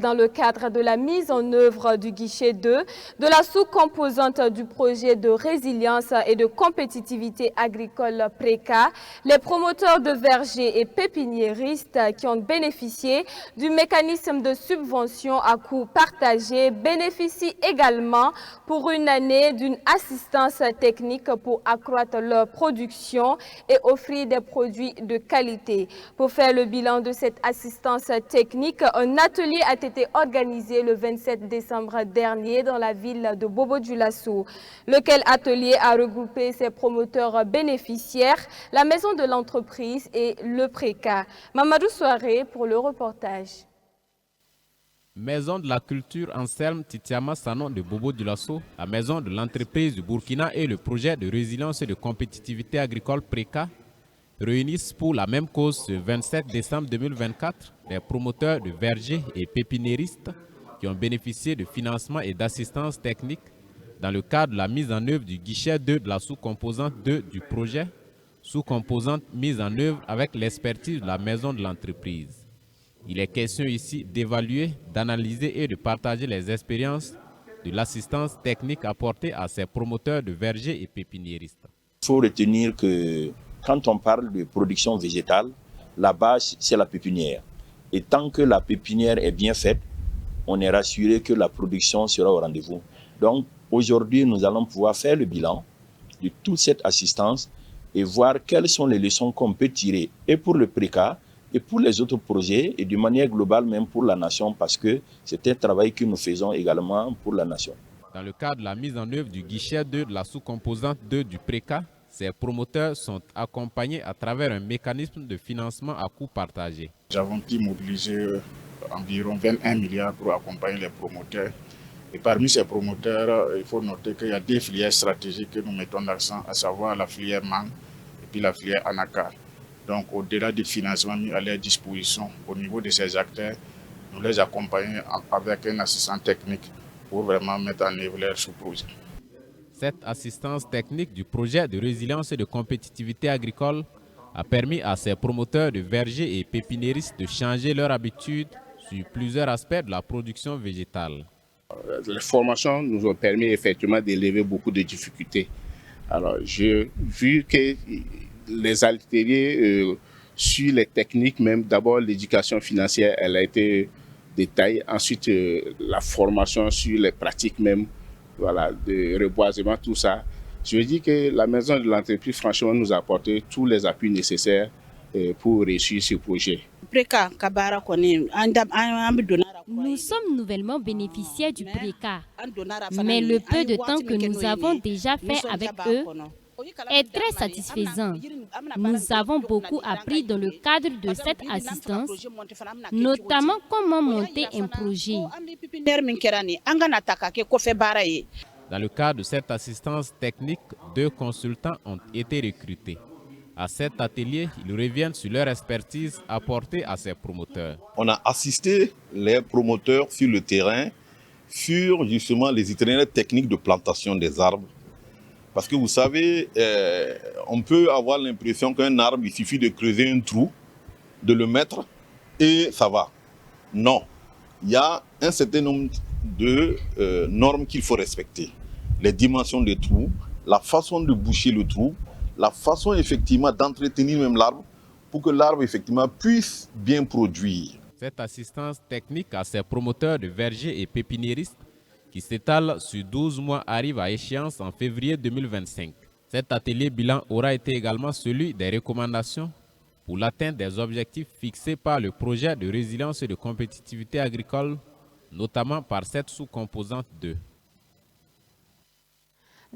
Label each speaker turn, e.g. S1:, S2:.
S1: Dans le cadre de la mise en œuvre du guichet 2 de la sous-composante du projet de résilience et de compétitivité agricole PRECA, les promoteurs de vergers et pépiniéristes qui ont bénéficié du mécanisme de subvention à coût partagé bénéficient également pour une année d'une assistance technique pour accroître leur production et offrir des produits de qualité. Pour faire le bilan de cette assistance technique, un atelier a été organisé le 27 décembre dernier dans la ville de Bobo-Dioulasso. Lequel atelier a regroupé ses promoteurs bénéficiaires, la maison de l'entreprise et le PRECA. Mamadou Soare pour le reportage.
S2: Maison de la culture Anselme Titiama Sanon de Bobo-Dioulasso, la maison de l'entreprise du Burkina et le projet de résilience et de compétitivité agricole PRECA réunissent pour la même cause ce 27 décembre 2024 les promoteurs de vergers et pépiniéristes qui ont bénéficié de financement et d'assistance technique dans le cadre de la mise en œuvre du guichet 2 de la sous-composante 2 du projet, sous-composante mise en œuvre avec l'expertise de la maison de l'entreprise. Il est question ici d'évaluer, d'analyser et de partager les expériences de l'assistance technique apportée à ces promoteurs de vergers et pépiniéristes.
S3: Il faut retenir que quand on parle de production végétale, la base, c'est la pépinière. Et tant que la pépinière est bien faite, on est rassuré que la production sera au rendez-vous. Donc, aujourd'hui, nous allons pouvoir faire le bilan de toute cette assistance et voir quelles sont les leçons qu'on peut tirer, et pour le PRECA, et pour les autres projets, et de manière globale même pour la nation, parce que c'est un travail que nous faisons également pour la nation.
S2: Dans le cadre de la mise en œuvre du guichet 2 de la sous-composante 2 du PRECA, ces promoteurs sont accompagnés à travers un mécanisme de financement à coût partagé.
S4: Nous avons pu mobiliser environ 21 milliards pour accompagner les promoteurs. Et parmi ces promoteurs, il faut noter qu'il y a deux filières stratégiques que nous mettons l'accent, à savoir la filière mangue et puis la filière anacarde. Donc au-delà du financement mis à leur disposition au niveau de ces acteurs, nous les accompagnons avec un assistant technique pour vraiment mettre en œuvre leur sous-projet.
S2: Cette assistance technique du projet de résilience et de compétitivité agricole a permis à ces promoteurs de vergers et pépiniéristes de changer leurs habitudes sur plusieurs aspects de la production végétale.
S5: Les formations nous ont permis effectivement d'élever beaucoup de difficultés. Alors, j'ai vu que les ateliers sur les techniques, même d'abord l'éducation financière, elle a été détaillée. Ensuite, la formation sur les pratiques même, voilà, de reboisement, tout ça. Je dis que la maison de l'entreprise, franchement, nous a apporté tous les appuis nécessaires pour réussir ce projet.
S6: Nous sommes nouvellement bénéficiaires du PRECA, mais le peu de temps que nous avons déjà fait avec eux est très satisfaisant. Nous avons beaucoup appris dans le cadre de cette assistance, notamment comment monter un projet.
S2: Dans le cadre de cette assistance technique, 2 consultants ont été recrutés. À cet atelier, ils reviennent sur leur expertise apportée à ces promoteurs.
S7: On a assisté les promoteurs sur le terrain sur justement les itinéraires techniques de plantation des arbres. Parce que vous savez, on peut avoir l'impression qu'un arbre, il suffit de creuser un trou, de le mettre et ça va. Non, il y a un certain nombre de normes qu'il faut respecter. Les dimensions des trous, la façon de boucher le trou, la façon effectivement d'entretenir même l'arbre pour que l'arbre effectivement puisse bien produire.
S2: Cette assistance technique à ces promoteurs de vergers et pépiniéristes qui s'étale sur 12 mois arrive à échéance en février 2025. Cet atelier bilan aura été également celui des recommandations pour l'atteinte des objectifs fixés par le projet de résilience et de compétitivité agricole, notamment par cette sous-composante 2.